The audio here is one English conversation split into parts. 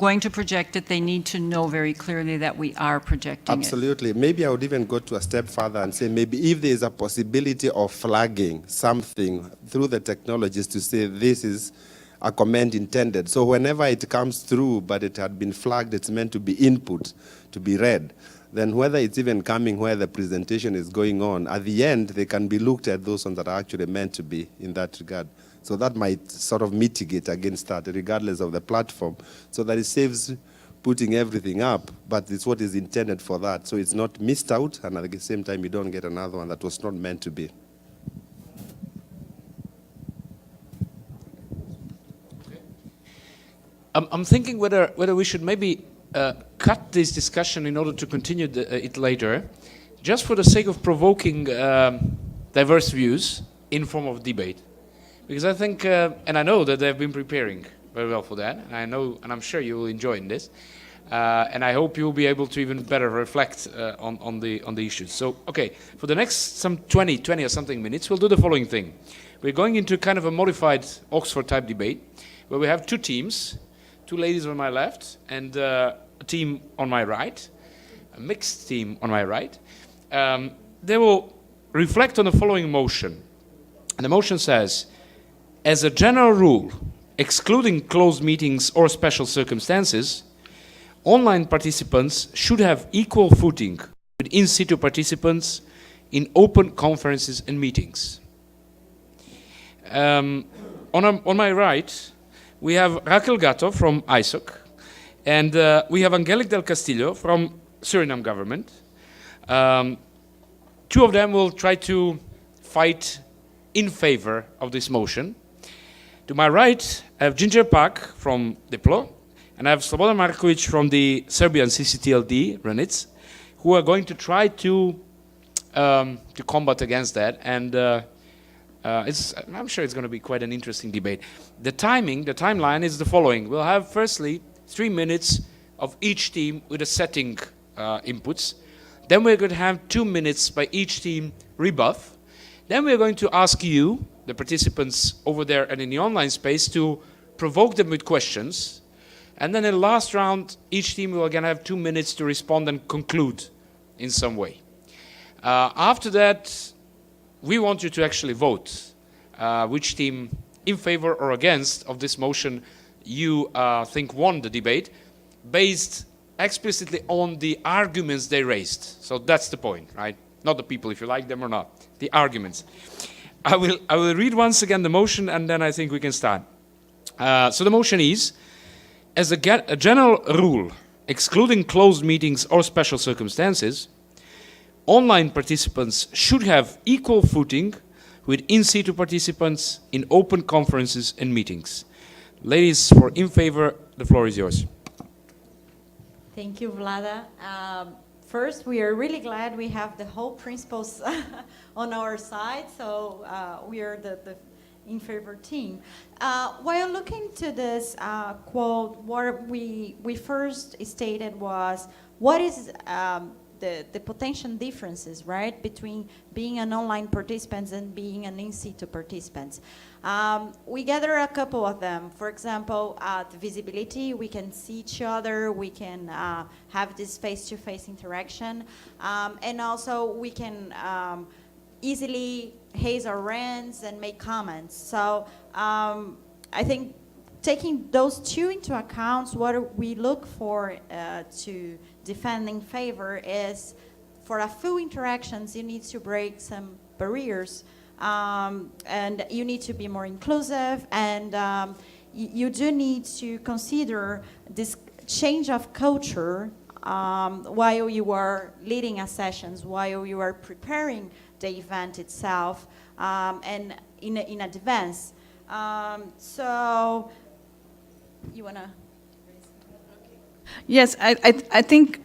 going to project it, they need to know very clearly that we are projecting Absolutely. Maybe I would even go to a step further and say maybe if there is a possibility of flagging something through the technologies to say this is a comment intended. So whenever it comes through, but it had been flagged, it's meant to be input, to be read. Then whether it's even coming where the presentation is going on, at the end, they can be looked at those ones that are actually meant to be in that regard. So that might sort of mitigate against that, regardless of the platform, so that it saves putting everything up, but it's what is intended for that. So it's not missed out, and at the same time, you don't get another one that was not meant to be. I'm thinking whether we should maybe cut this discussion in order to continue it later, just for the sake of provoking diverse views in form of debate. Because I think, and I know that they've been preparing very well for that, and I know, and I'm sure you will enjoy this, and I hope you'll be able to even better reflect on the issues. So, okay, for the next some 20 or something minutes, we'll do the following thing. We're going into kind of a modified Oxford-type debate, where we have two teams, two ladies on my left, and a team on my right, a mixed team on my right. They will reflect on the following motion. And the motion says, as a general rule, excluding closed meetings or special circumstances, online participants should have equal footing with in-situ participants in open conferences and meetings. On my right, we have Raquel Gatto from ISOC, and we have Angelique del Castillo from Suriname government. Two of them will try to fight in favor of this motion. To my right, I have Ginger Pak from Diplo, and I have Slobodan Markovic from the Serbian CCTLD, Renic, who are going to try to combat against that. And I'm sure it's going to be quite an interesting debate. The timeline is the following. We'll have firstly 3 minutes of each team with a setting inputs. Then we're going to have 2 minutes by each team rebuff. Then we're going to ask you, the participants over there and in the online space, to provoke them with questions. And then in the last round, each team will again have 2 minutes to respond and conclude in some way. After that, we want you to actually vote which team in favor or against of this motion you think won the debate, based explicitly on the arguments they raised. So that's the point, right? Not the people, if you like them or not, the arguments. I will read once again the motion, and then I think we can start. So the motion is, as a general rule, excluding closed meetings or special circumstances, online participants should have equal footing with in-situ participants in open conferences and meetings. Ladies, for in favor, the floor is yours. Thank you, Vlada. First, we are really glad we have the whole principals on our side, so we are the in favor team. While looking to this quote, what we first stated was, what is the potential differences, right, between being an online participant and being an in-situ participant. We gather a couple of them. For example, the visibility, we can see each other, we can have this face-to-face interaction, and also we can easily raise our hands and make comments. So I think taking those two into account, what we look for to defend in favor is, for a full interactions, you need to break some barriers, and you need to be more inclusive, and you do need to consider this change of culture while you are leading a sessions, while you are preparing the event itself, and in advance. So you wanna? Yes, I think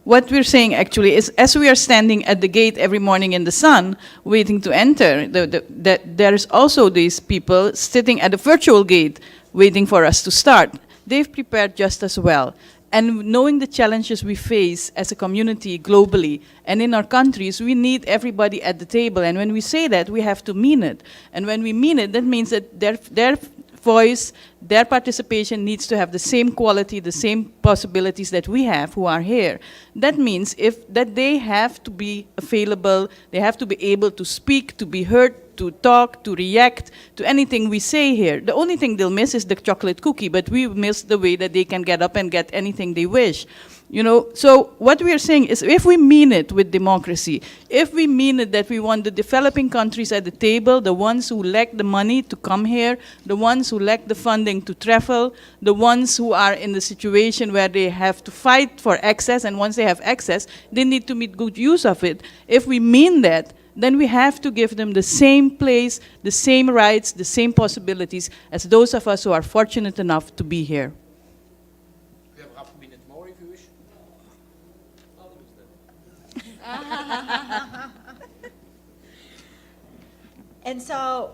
what we're saying actually is, as we are standing at the gate every morning in the sun, waiting to enter, there is also these people sitting at the virtual gate, waiting for us to start. They've prepared just as well. And knowing the challenges we face as a community globally and in our countries, we need everybody at the table. And when we say that, we have to mean it. And when we mean it, that means that their voice, their participation needs to have the same quality, the same possibilities that we have who are here. That means that they have to be available, they have to be able to speak, to be heard, to talk, to react to anything we say here. The only thing they'll miss is the chocolate cookie, but we miss the way that they can get up and get anything they wish. You know, so what we are saying is if we mean it with democracy, if we mean it that we want the developing countries at the table, the ones who lack the money to come here, the ones who lack the funding to travel, the ones who are in the situation where they have to fight for access, and once they have access, they need to make good use of it. If we mean that, then we have to give them the same place, the same rights, the same possibilities as those of us who are fortunate enough to be here. We have half a minute more if you wish. And so,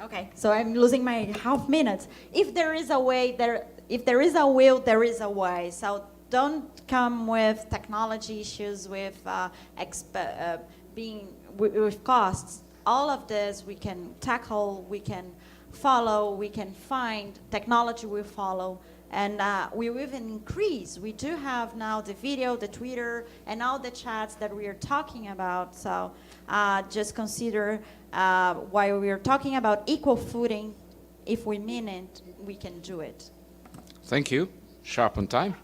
okay, so I'm losing my half minutes. If there is a way, if there is a will, there is a way. So don't come with technology issues, with with costs. All of this we can tackle, we can follow, we can find, technology will follow, and we will even increase. We do have now the video, the Twitter, and all the chats that we are talking about. So just consider while we are talking about equal footing, if we mean it, we can do it. Thank you. Sharp on time.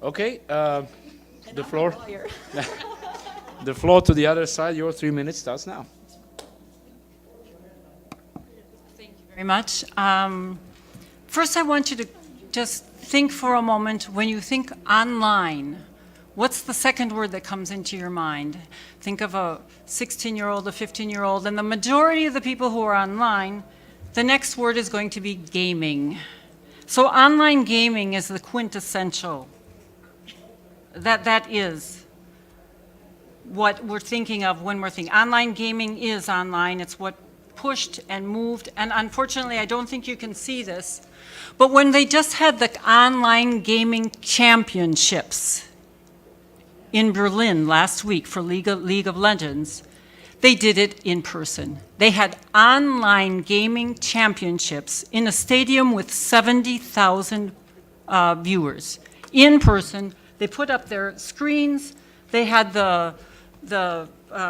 Okay, the floor. The floor to the other side. Your 3 minutes starts now. Thank you very much. First, I want you to just think for a moment, when you think online, what's the second word that comes into your mind? Think of a 16-year-old, a 15-year-old, and the majority of the people who are online, the next word is going to be gaming. So online gaming is the quintessential. That is what we're thinking of when we're thinking. Online gaming is online. It's what pushed and moved. And unfortunately, I don't think you can see this. But when they just had the online gaming championships in Berlin last week for League of Legends, they did it in person. They had online gaming championships in a stadium with 70,000 viewers in person. They put up their screens, they had the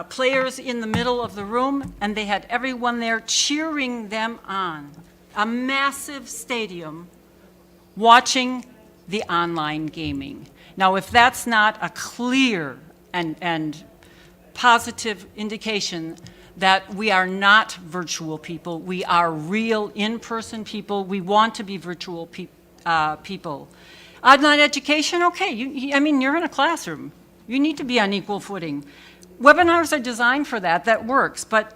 players in the middle of the room, and they had everyone there cheering them on. A massive stadium watching the online gaming. Now, if that's not a clear and positive indication that we are not virtual people, we are real in-person people, we want to be virtual people. Online education, okay, I mean, you're in a classroom. You need to be on equal footing. Webinars are designed for that, that works, but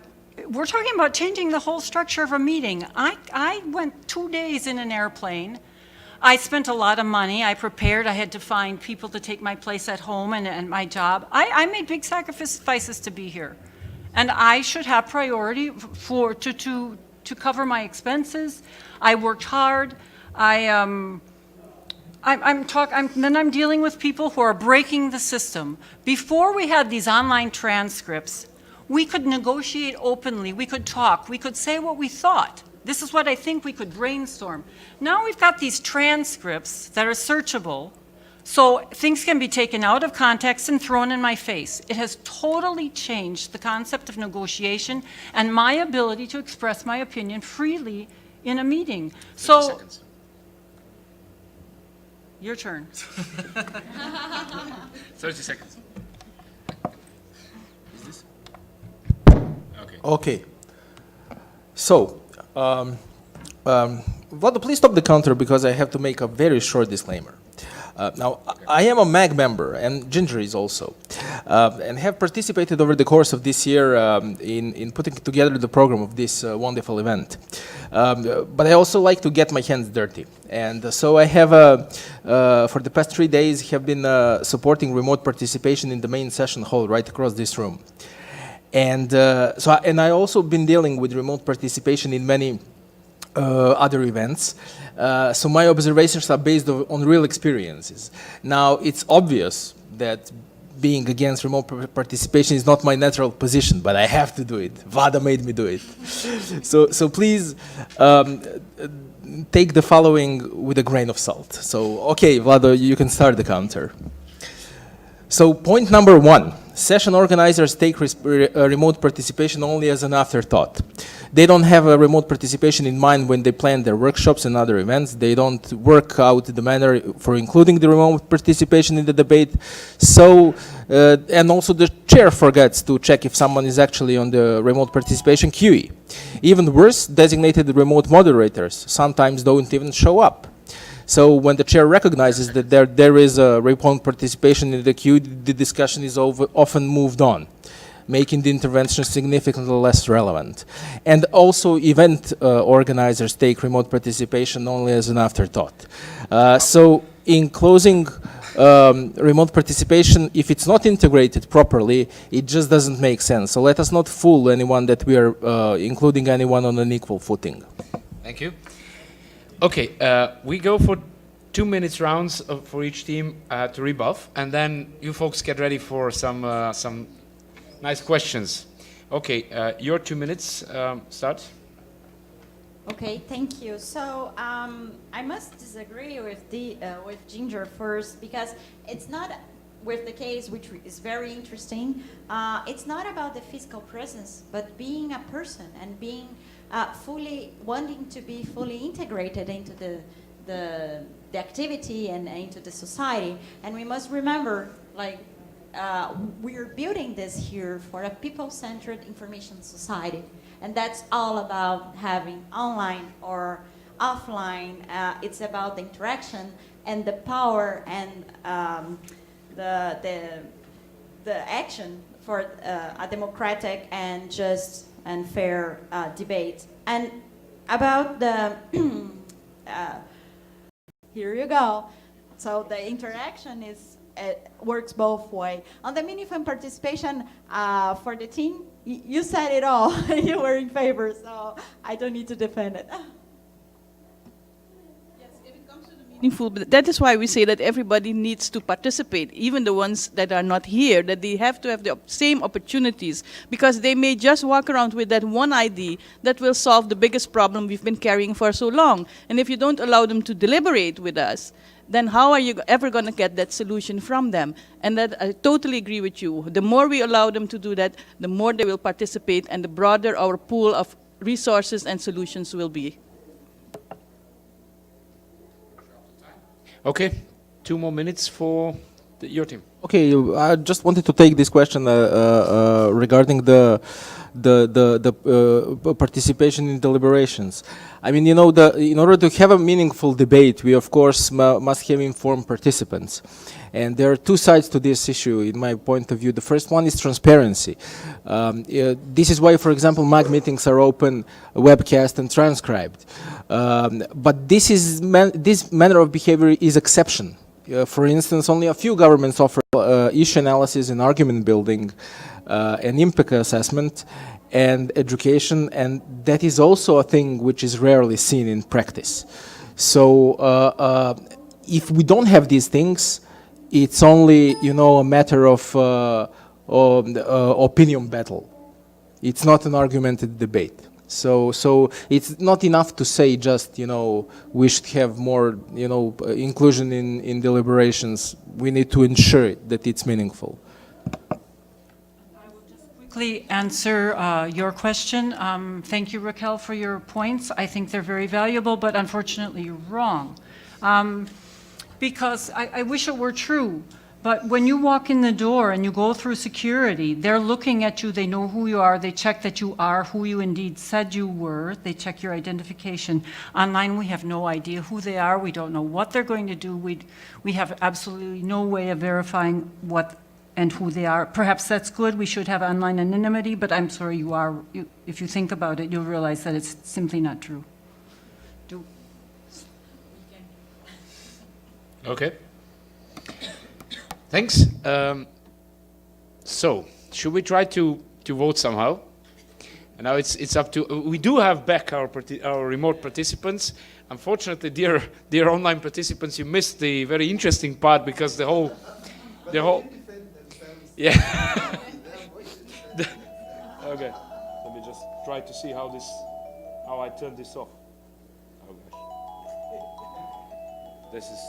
we're talking about changing the whole structure of a meeting. I went 2 days in an airplane. I spent a lot of money. I prepared. I had to find people to take my place at home and my job. I made big sacrifices to be here. And I should have priority to cover my expenses. I worked hard. Then I'm dealing with people who are breaking the system. Before we had these online transcripts, we could negotiate openly, we could talk, we could say what we thought. This is what I think, we could brainstorm. Now we've got these transcripts that are searchable, so things can be taken out of context and thrown in my face. It has totally changed the concept of negotiation and my ability to express my opinion freely in a meeting. 30 seconds. Your turn. 30 seconds. Is this? Okay. Okay. So, Vlada, please stop the counter because I have to make a very short disclaimer. Now, I am a MAG member, and Ginger is also, and have participated over the course of this year in putting together the program of this wonderful event. But I also like to get my hands dirty. And so I have, for the past 3 days, have been supporting remote participation in the main session hall right across this room. And I also been dealing with remote participation in many other events. So my observations are based on real experiences. Now, it's obvious that being against remote participation is not my natural position, but I have to do it. Vlada made me do it. So please take the following with a grain of salt. So, okay, Vlada, you can start the counter. So point number 1, session organizers take remote participation only as an afterthought. They don't have a remote participation in mind when they plan their workshops and other events. They don't work out the manner for including the remote participation in the debate. So, and also the chair forgets to check if someone is actually on the remote participation queue. Even worse, designated remote moderators sometimes don't even show up. So when the chair recognizes that there is a remote participation in the queue, the discussion is often moved on, making the intervention significantly less relevant. And also event organizers take remote participation only as an afterthought. So in closing, remote participation, if it's not integrated properly, it just doesn't make sense. So let us not fool anyone that we are including anyone on an equal footing. Thank you. Okay, we go for 2 minutes rounds for each team to rebuff, and then you folks get ready for some nice questions. Okay, your 2 minutes, start. Okay, thank you. So I must disagree with Ginger first, because it's not with the case, which is very interesting. It's not about the physical presence, but being a person and being fully wanting to be fully integrated into the activity and into the society. And we must remember, like, we're building this here for a people-centered information society. And that's all about having online or offline. It's about the interaction and the power and the action for a democratic and just and fair debate. And about the, here you go. So the interaction is, works both ways. On the minimum participation for the team, you said it all. You were in favor, so I don't need to defend it. Meaningful, but that is why we say that everybody needs to participate, even the ones that are not here, that they have to have the same opportunities, because they may just walk around with that one ID that will solve the biggest problem we've been carrying for so long. And if you don't allow them to deliberate with us, then how are you ever going to get that solution from them? And that I totally agree with you. The more we allow them to do that, the more they will participate, and the broader our pool of resources and solutions will be. Okay, 2 more minutes for your team. Okay, I just wanted to take this question regarding the participation in deliberations. I mean, you know, in order to have a meaningful debate, we of course must have informed participants. And there are 2 sides to this issue, in my point of view. The first one is transparency. This is why, for example, MAG meetings are open, webcast, and transcribed. But this manner of behavior is exception. For instance, only a few governments offer issue analysis and argument building, and impact assessment, and education, and that is also a thing which is rarely seen in practice. So if we don't have these things, it's only, you know, a matter of opinion battle. It's not an argumented debate. So it's not enough to say just, you know, we should have more, you know, inclusion in deliberations. We need to ensure that it's meaningful. Quickly answer your question. Thank you, Raquel, for your points. I think they're very valuable, but unfortunately you're wrong. Because I wish it were true, but when you walk in the door and you go through security, they're looking at you, they know who you are, they check that you are who you indeed said you were, they check your identification. Online, we have no idea who they are, we don't know what they're going to do, we have absolutely no way of verifying what and who they are. Perhaps that's good, we should have online anonymity, but I'm sorry, if you think about it, you'll realize that it's simply not true. Okay. Thanks. So, should we try to vote somehow? And now it's up to. We do have back our remote participants. Unfortunately, dear online participants, you missed the very interesting part because the whole. Yeah. Okay. Let me just try to see how I turn this off. Oh gosh. This is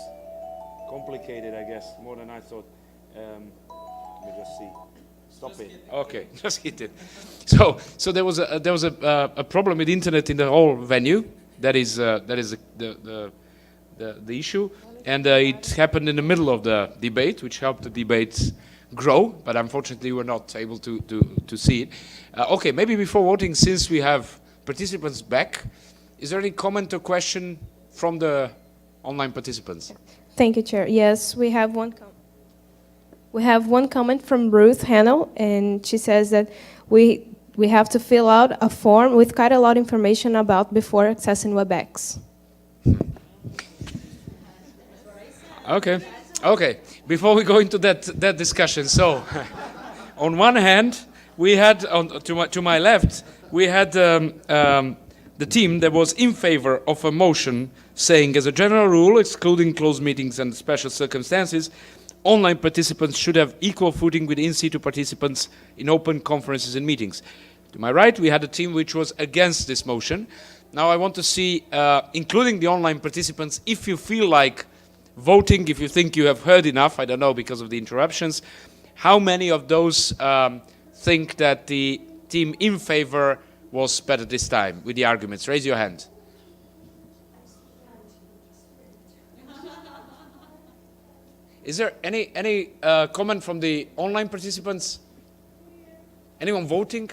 complicated, I guess, more than I thought. Let me just see. Stop it. Okay, just hit it. So there was a problem with internet in the whole venue. That is the issue, and it happened in the middle of the debate, which helped the debate grow. But unfortunately, we're not able to see it. Okay, maybe before voting, since we have participants back, is there any comment or question from the online participants? Thank you, Chair. Yes, we have one comment. We have one comment from Ruth Hannell, and she says that we have to fill out a form with quite a lot of information about before accessing WebEx. Okay. Before we go into that discussion, so on one hand, we had to my left, we had the team that was in favor of a motion saying, as a general rule, excluding closed meetings and special circumstances, online participants should have equal footing with in-situ participants in open conferences and meetings. To my right, we had a team which was against this motion. Now I want to see, including the online participants, if you feel like voting, if you think you have heard enough, I don't know, because of the interruptions, how many of those think that the team in favor was better this time with the arguments? Raise your hand. Is there any comment from the online participants? Anyone voting?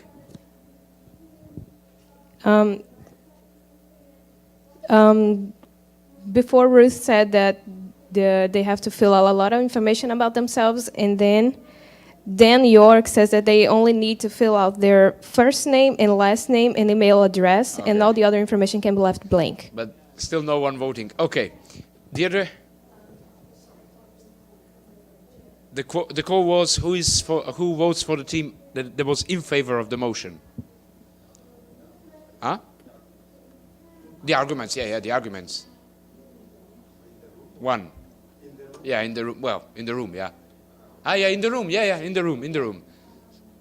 Before Ruth said that they have to fill out a lot of information about themselves, and then Dan York says that they only need to fill out their first name and last name and email address, and all the other information can be left blank. But still no one voting. Okay. Deirdre? The call was who votes for the team that was in favor of the motion? Huh? The arguments, yeah, the arguments. One. Yeah, in the room. Well, in the room, yeah. Yeah, in the room. Yeah, in the room.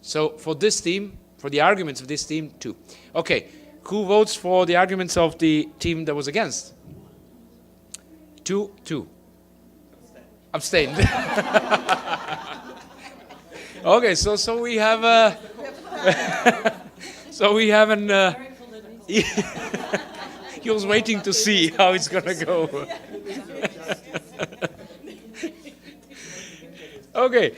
So for this team, for the arguments of this team, 2. Okay, who votes for the arguments of the team that was against? 2. Abstained. Okay, so we have an. He was waiting to see how it's gonna go. Okay,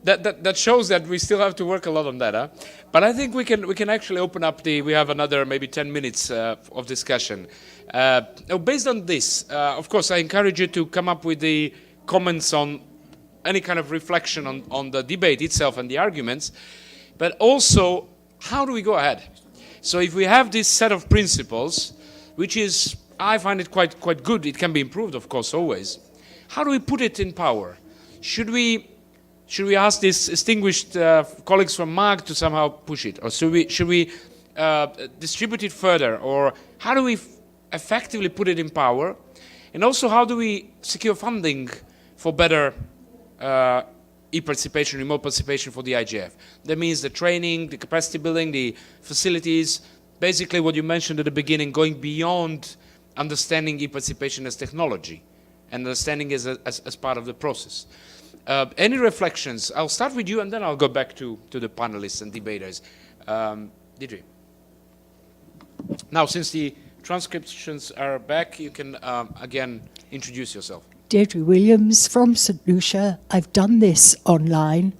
that shows that we still have to work a lot on that, huh? But I think we can actually open up we have another maybe 10 minutes of discussion. Now based on this, of course, I encourage you to come up with the comments on any kind of reflection on the debate itself and the arguments, but also how do we go ahead? So if we have this set of principles, which is, I find it quite good, it can be improved, of course, always. How do we put it in power? Should we ask these distinguished colleagues from MAG to somehow push it, or should we distribute it further, or how do we effectively put it in power? And also, how do we secure funding for better e-participation, remote participation for the IGF? That means the training, the capacity building, the facilities, basically what you mentioned at the beginning, going beyond understanding e-participation as technology and understanding as part of the process. Any reflections? I'll start with you and then I'll go back to the panelists and debaters. Deirdre. Now, since the transcriptions are back, you can again introduce yourself. Deirdre Williams from St Lucia. I've done this online,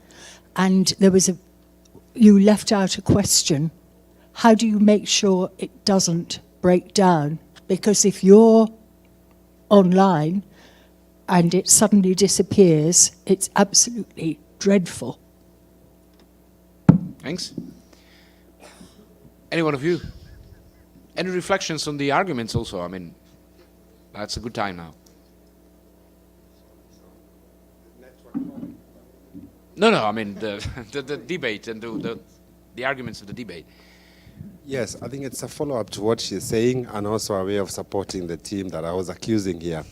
and you left out a question. How do you make sure it doesn't break down? Because if you're online and it suddenly disappears, it's absolutely dreadful. Thanks. Any one of you? Any reflections on the arguments also? I mean, that's a good time now. No, I mean the debate and the arguments of the debate. Yes, I think it's a follow-up to what she's saying and also a way of supporting the team that I was accusing here.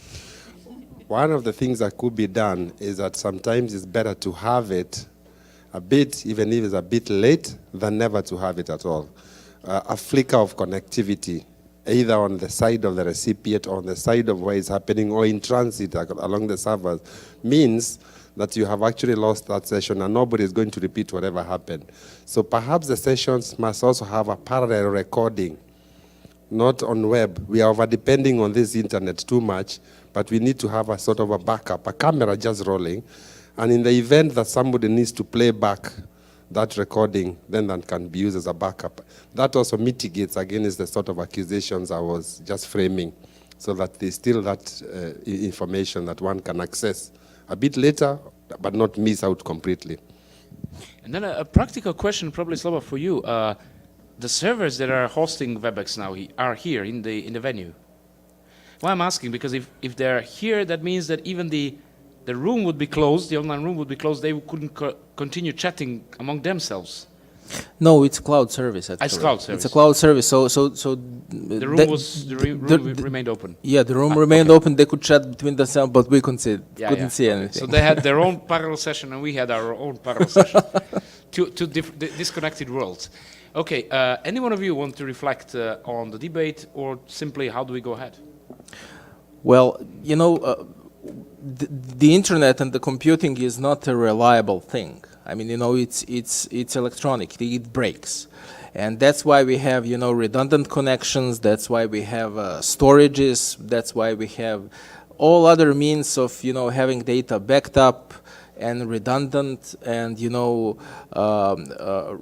One of the things that could be done is that sometimes it's better to have it a bit, even if it's a bit late, than never to have it at all. A flicker of connectivity, either on the side of the recipient or on the side of where it's happening or in transit along the servers, means that you have actually lost that session and nobody is going to repeat whatever happened. So perhaps the sessions must also have a parallel recording, not on web. We are over-depending on this internet too much, but we need to have a sort of a backup, a camera just rolling. And in the event that somebody needs to play back that recording, then that can be used as a backup. That also mitigates against the sort of accusations I was just framing, so that there's still that information that one can access a bit later, but not miss out completely. And then a practical question, probably Slava, for you. The servers that are hosting WebEx now are here in the venue. Why I'm asking, because if they're here, that means that even the room would be closed, the online room would be closed, they couldn't continue chatting among themselves. No, it's a cloud service. Actually. It's cloud service. It's a cloud service. So the room remained open. Yeah, the room remained open. They could chat between themselves, but we couldn't see Okay. anything. So they had their own parallel session, and we had our own parallel session. Two disconnected worlds. Okay. Any one of you want to reflect on the debate, or simply how do we go ahead? Well, you know, the internet and the computing is not a reliable thing. I mean, you know, it's electronic. It breaks, and that's why we have, you know, redundant connections. That's why we have storages. That's why we have all other means of, you know, having data backed up and redundant, and, you know,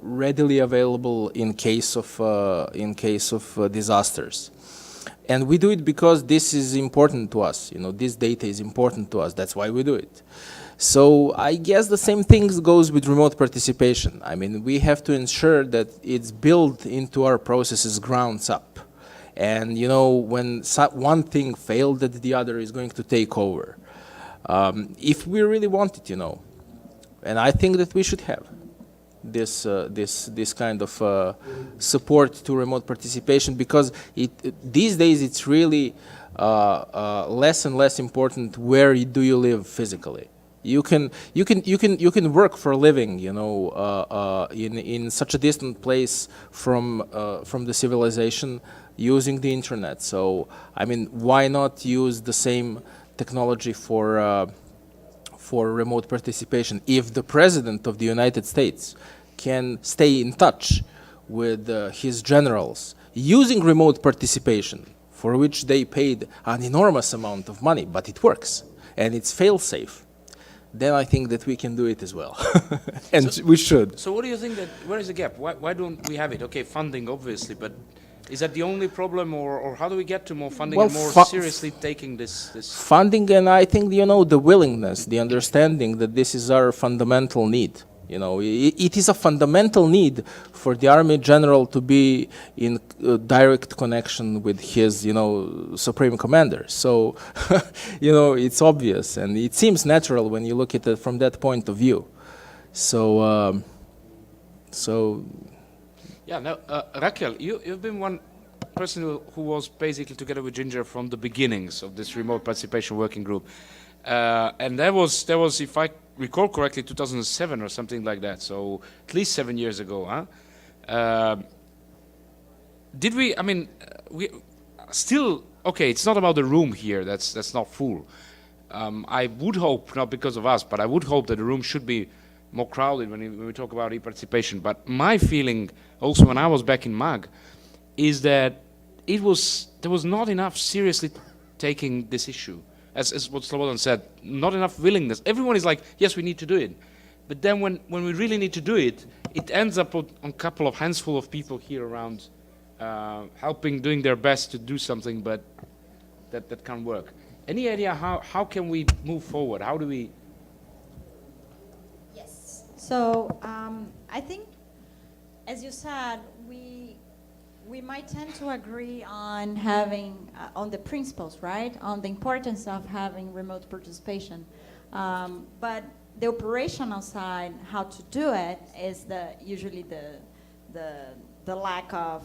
readily available in case of disasters. And we do it because this is important to us. You know, this data is important to us. That's why we do it. So I guess the same thing goes with remote participation. I mean, we have to ensure that it's built into our processes grounds up. And, you know, when one thing failed, that the other is going to take over. If we really want it, you know. And I think that we should have this kind of support to remote participation, because these days it's really less and less important where do you live physically. You can work for a living, you know, in such a distant place from the civilization, using the internet. So I mean, why not use the same technology for remote participation? If the President of the United States can stay in touch with his generals using remote participation, for which they paid an enormous amount of money, but it works and it's fail-safe, then I think that we can do it as well. And so, we should. So what do you think where is the gap? Why don't we have it? Okay, funding obviously, but is that the only problem, or how do we get to more funding and more seriously taking this? Funding, and I think, you know, the willingness, the understanding that this is our fundamental need. You know, it is a fundamental need for the Army General to be in direct connection with his, you know, Supreme Commander. So, you know, it's obvious, and it seems natural when you look at it from that point of view. So, yeah. Now, Raquel, you've been one person who was basically together with Ginger from the beginnings of this remote participation working group, and that was, if I recall correctly, 2007 or something like that. So at least 7 years ago, huh? Did we? I mean, we still okay. It's not about the room here. That's not full. I would hope, not because of us, but I would hope that the room should be more crowded when we talk about e-participation. But my feeling, also when I was back in MAG, is that there was not enough seriously taking this issue. As what Slobodan said, not enough willingness. Everyone is like, yes, we need to do it. But then when we really need to do it, it ends up on a couple of handful of people here around helping, doing their best to do something, but that can't work. Any idea how can we move forward? How do we? Yes. So I think, as you said, we might tend to agree on having, on the principles, right? On the importance of having remote participation. But the operational side, how to do it, is usually the lack of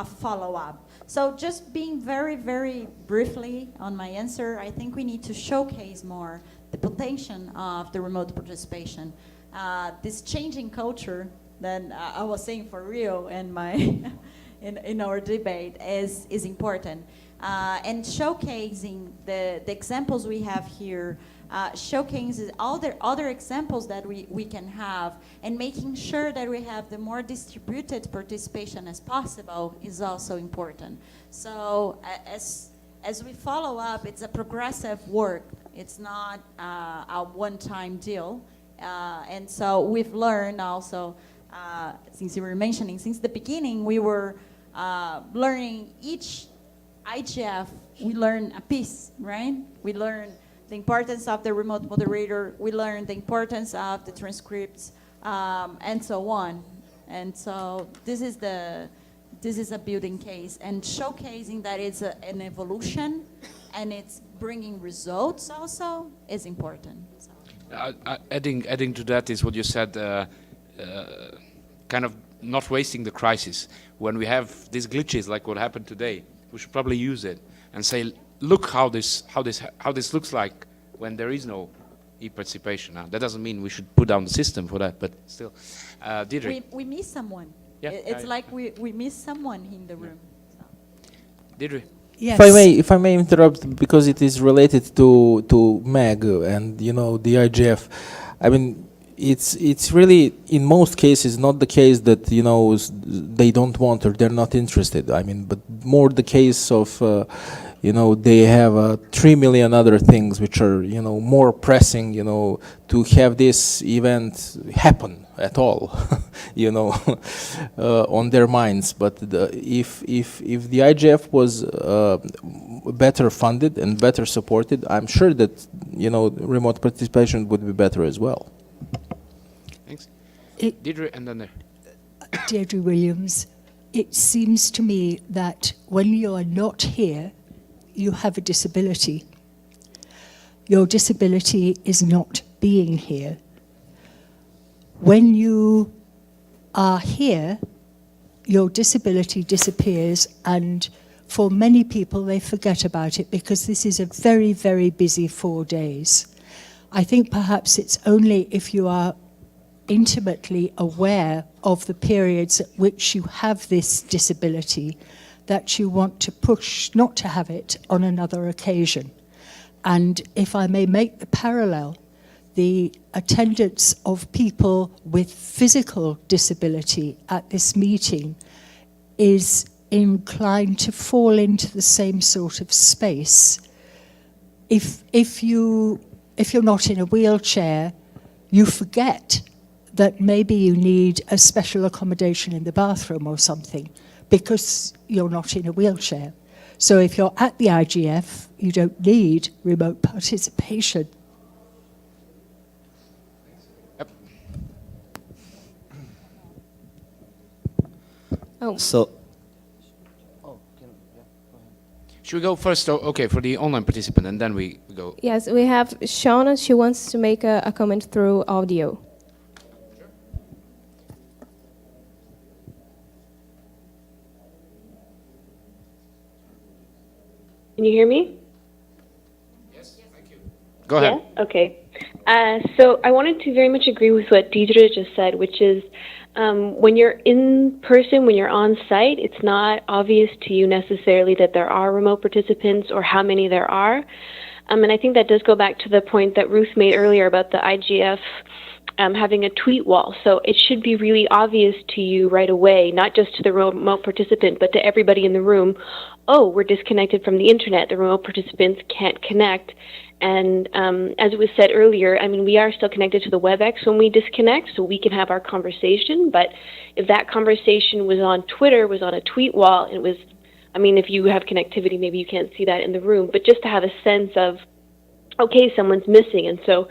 follow-up. So just being very, very briefly on my answer, I think we need to showcase more the potential of the remote participation. This changing culture that I was saying for Rio and my in our debate is important. And showcasing the examples we have here, showcases all the other examples that we can have, and making sure that we have the more distributed participation as possible is also important. So as we follow up, it's a progressive work. It's not a one-time deal. And so we've learned also, since you were mentioning, since the beginning, we were learning each IGF, we learn a piece, right? We learn the importance of the remote moderator, we learn the importance of the transcripts, and so on. And so this is a building case, and showcasing that it's an evolution and it's bringing results also is important. So. Adding to that is what you said, kind of not wasting the crisis. When we have these glitches like what happened today, we should probably use it and say, look how this looks like when there is no e-participation. Now, that doesn't mean we should put down the system for that, but still. Deirdre. We miss someone. Yeah. It's like we miss someone in the room. So. Deirdre. Yes. If I may interrupt, because it is related to MAG and the IGF. I mean, it's really in most cases not the case that they don't want or they're not interested. I mean, but more the case of they have 3 million other things which are more pressing to have this event happen at all on their minds. But if the IGF was better funded and better supported, I'm sure that remote participation would be better as well. Thanks. Deirdre, and then there. Deirdre Williams, it seems to me that when you are not here, you have a disability. Your disability is not being here. When you are here, your disability disappears, and for many people, they forget about it because this is a very, very busy 4 days. I think perhaps it's only if you are intimately aware of the periods at which you have this disability that you want to push not to have it on another occasion. And if I may make the parallel, the attendance of people with physical disability at this meeting is inclined to fall into the same sort of space. If you're not in a wheelchair, you forget that maybe you need a special accommodation in the bathroom or something because you're not in a wheelchair. So if you're at the IGF, you don't need remote participation. Oh. So, Should we go first, okay, for the online participant, and then we go? Yes, we have Shauna. She wants to make a comment through audio. Can you hear me? Yes, thank you. Go ahead. Yeah? Okay. So I wanted to very much agree with what Deirdre just said, which is when you're in person, when you're on site, it's not obvious to you necessarily that there are remote participants or how many there are. And I think that does go back to the point that Ruth made earlier about the IGF having a tweet wall. So it should be really obvious to you right away, not just to the remote participant, but to everybody in the room. Oh, we're disconnected from the internet. The remote participants can't connect. And as it was said earlier, I mean, we are still connected to the WebEx when we disconnect, so we can have our conversation. But if that conversation was on Twitter, was on a tweet wall, and it was, I mean, if you have connectivity, maybe you can't see that in the room, but just to have a sense of, okay, someone's missing. And so,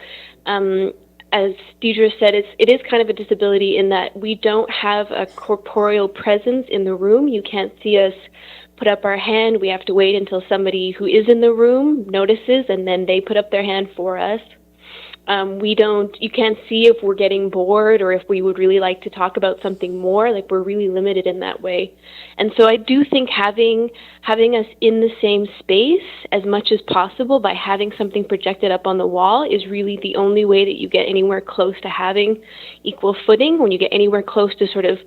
as Deirdre said, it is kind of a disability in that we don't have a corporeal presence in the room. You can't see us put up our hand. We have to wait until somebody who is in the room notices, and then they put up their hand for us. You can't see if we're getting bored or if we would really like to talk about something more. Like, we're really limited in that way. And so I do think having us in the same space as much as possible by having something projected up on the wall is really the only way that you get anywhere close to having equal footing, when you get anywhere close to sort of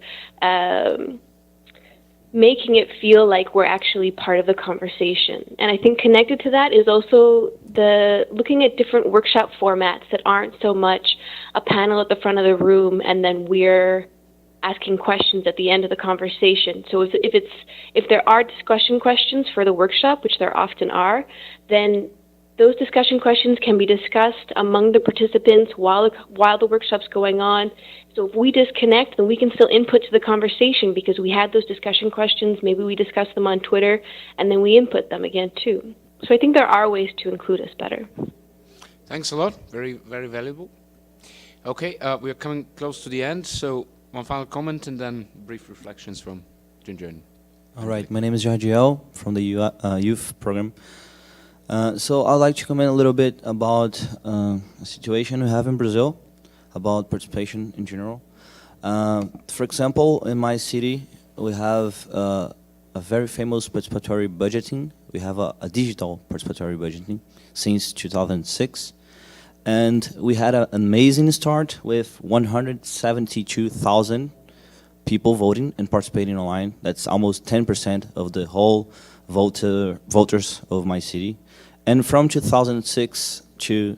making it feel like we're actually part of the conversation. And I think connected to that is also looking at different workshop formats that aren't so much a panel at the front of the room and then we're asking questions at the end of the conversation. So if there are discussion questions for the workshop, which there often are, then those discussion questions can be discussed among the participants while the workshop's going on. So if we disconnect, then we can still input to the conversation because we had those discussion questions. Maybe we discuss them on Twitter, and then we input them again too. So I think there are ways to include us better. Thanks a lot. Very, very valuable. Okay, we are coming close to the end. So one final comment and then brief reflections from Ginger. All right, my name is Jardiel from the youth program. So I'd like to comment a little bit about a situation we have in Brazil, about participation in general. For example, in my city, we have a very famous participatory budgeting. We have a digital participatory budgeting since 2006. And we had an amazing start with 172,000 people voting and participating online. That's almost 10% of the whole voters of my city. And from 2006 to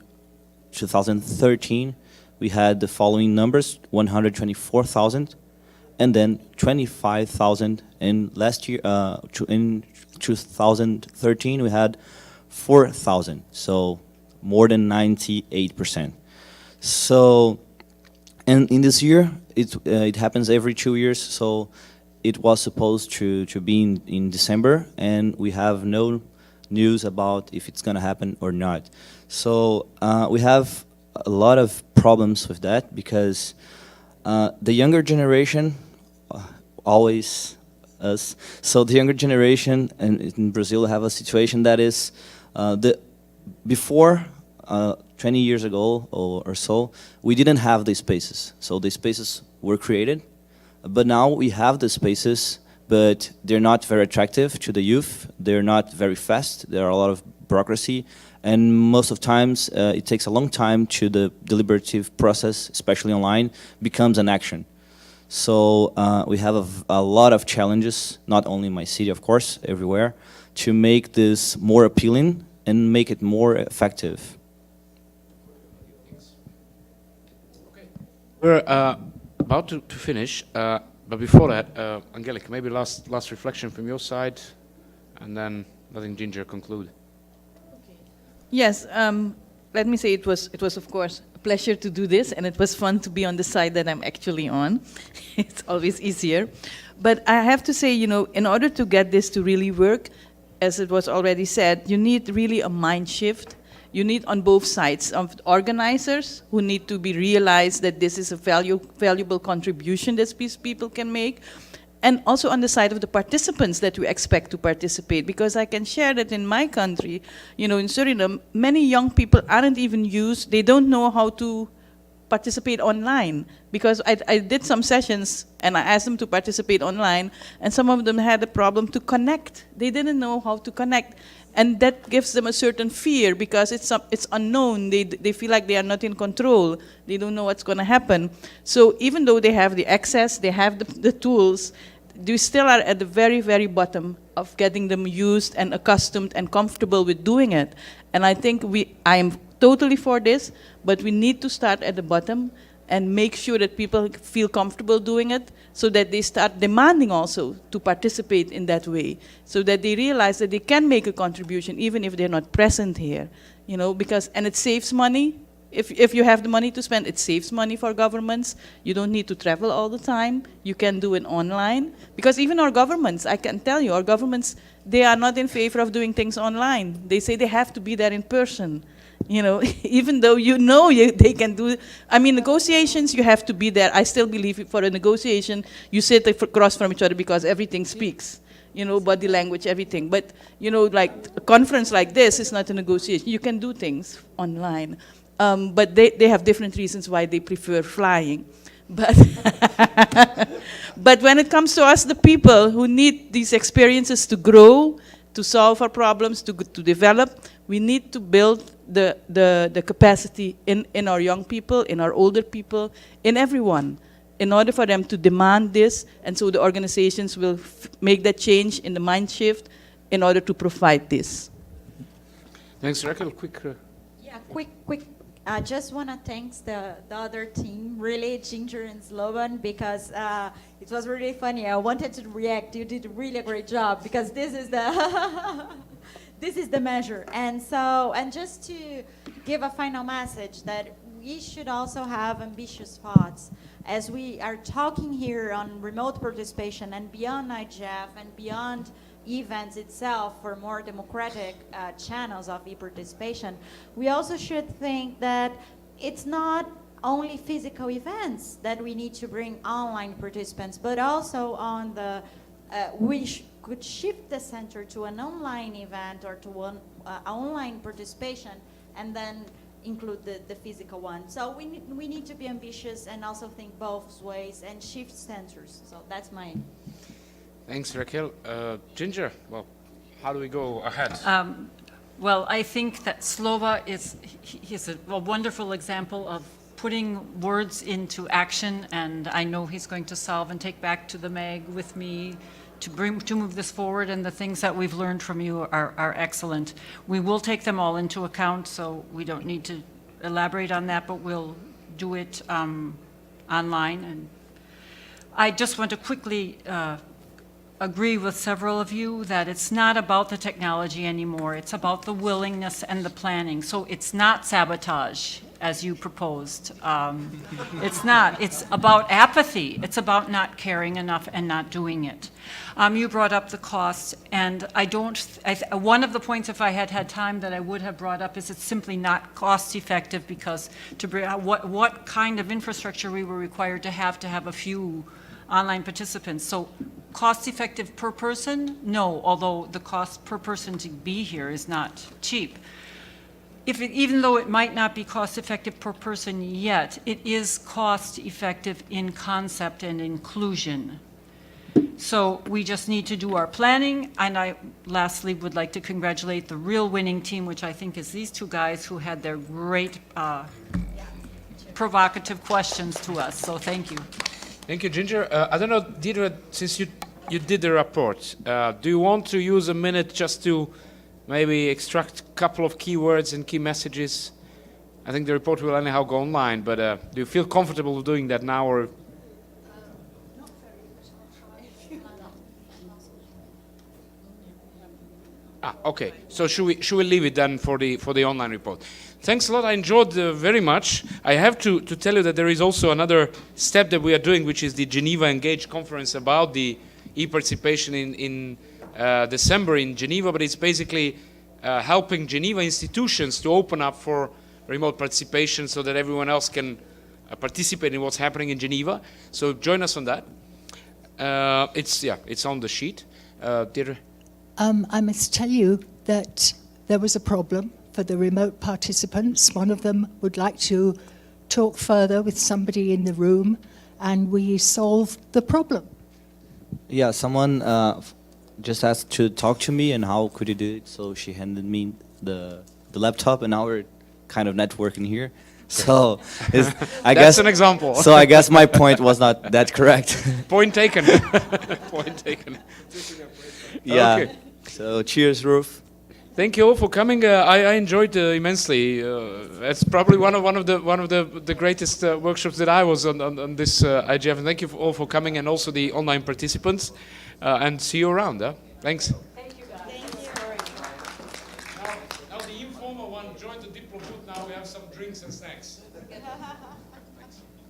2013, we had the following numbers: 124,000, and then 25,000. And last year, in 2013, we had 4,000. So more than 98%. So, and in this year, it happens every 2 years. So it was supposed to be in December, and we have no news about if it's going to happen or not. So we have a lot of problems with that because the younger generation, always us, so the younger generation in Brazil have a situation that is before 20 years ago or so, we didn't have these spaces. So the spaces were created, but now we have the spaces, but they're not very attractive to the youth. They're not very fast. There are a lot of bureaucracy, and most of times it takes a long time to the deliberative process, especially online, becomes an action. So we have a lot of challenges, not only in my city, of course, everywhere, to make this more appealing and make it more effective. Okay. We're about to finish, but before that, Angelica, maybe last reflection from your side, and then letting Ginger conclude. Yes, let me say it was of course a pleasure to do this, and it was fun to be on the side that I'm actually on. It's always easier. But I have to say, you know, in order to get this to really work, as it was already said, you need really a mind shift. You need on both sides of organizers who need to be realized that this is a valuable contribution that these people can make, and also on the side of the participants that we expect to participate. Because I can share that in my country, you know, in Suriname, many young people aren't even used, they don't know how to participate online. Because I did some sessions and I asked them to participate online, and some of them had a problem to connect. They didn't know how to connect. And that gives them a certain fear because it's unknown. They feel like they are not in control. They don't know what's going to happen. So even though they have the access, they have the tools, they still are at the very, very bottom of getting them used and accustomed and comfortable with doing it. And I think I am totally for this, but we need to start at the bottom and make sure that people feel comfortable doing it, so that they start demanding also to participate in that way, so that they realize that they can make a contribution even if they're not present here, you know, and it saves money. If you have the money to spend, it saves money for governments. You don't need to travel all the time. You can do it online. Because even our governments, I can tell you, our governments, they are not in favor of doing things online. They say they have to be there in person. You know, even though they can do, I mean, negotiations, you have to be there. I still believe for a negotiation, you sit across from each other because everything speaks, you know, body language, everything. But, you know, like a conference like this is not a negotiation. You can do things online. but they have different reasons why they prefer flying. But, but when it comes to us, the people who need these experiences to grow, to solve our problems, to develop, we need to build the capacity in our young people, in our older people, in everyone, in order for them to demand this, and so the organizations will make that change in the mind shift in order to provide this. Thanks, Raquel. Quick. Yeah, quick. I just want to thank the other team, really, Ginger and Slovan, because it was really funny. I wanted to react. You did really a great job, because this is the this is the measure. And so, and just to give a final message that we should also have ambitious thoughts as we are talking here on remote participation and beyond IGF and beyond events itself for more democratic channels of e-participation. We also should think that it's not only physical events that we need to bring online participants, but also on the, could shift the center to an online event or to one online participation, and then include the physical one. So we need to be ambitious and also think both ways and shift centers. So that's my... Thanks, Raquel. Ginger, well, how do we go ahead? Well, I think that Slova he's a wonderful example of putting words into action, and I know he's going to solve and take back to the MAG with me to move this forward, and the things that we've learned from you are excellent. We will take them all into account, so we don't need to elaborate on that, but we'll do it online. And I just want to quickly agree with several of you that it's not about the technology anymore. It's about the willingness and the planning. So it's not sabotage, as you proposed. It's not. It's about apathy. It's about not caring enough and not doing it. You brought up the cost, and one of the points, if I had had time, that I would have brought up is it's simply not cost effective, because what kind of infrastructure we were required to have a few online participants. So cost effective per person? No, although the cost per person to be here is not cheap. Even though it might not be cost effective per person yet, it is cost effective in concept and inclusion. So we just need to do our planning, and I lastly would like to congratulate the real winning team, which I think is these two guys who had their great provocative questions to us, so thank you. Thank you, Ginger. I don't know, Deirdre, since you did the report, do you want to use a minute just to maybe extract a couple of key words and key messages? I think the report will anyhow go online, but do you feel comfortable doing that now, or? Okay. So should we leave it then for the online report? Thanks a lot. I enjoyed very much. I have to tell you that there is also another step that we are doing, which is the Geneva Engage conference about the e-participation in December in Geneva. But it's basically helping Geneva institutions to open up for remote participation so that everyone else can participate in what's happening in Geneva. So join us on that. It's on the sheet. Deirdre? I must tell you that there was a problem for the remote participants. One of them would like to talk further with somebody in the room, and we solved the problem. Yeah, someone just asked to talk to me, and how could you do it? So she handed me the laptop, and now we're kind of networking here. So I guess that's an example. So I guess my point was not that correct. Point taken. Point taken. Yeah. Okay. So cheers, Ruth. Thank you all for coming. I enjoyed immensely. It's probably one of the greatest workshops that I was on this IGF. And thank you all for coming, and also the online participants. And see you around. Thanks. Thank you, guys. Thank you. Now the informal one joined the Diplo booth. Now we have some drinks and snacks.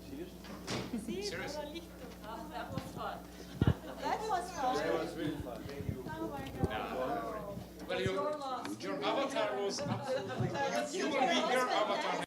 Cheers. Serious? That was fun. That was fun. That was really fun. Thank you. Oh my God. Well, your avatar was absolutely. You will be your avatar.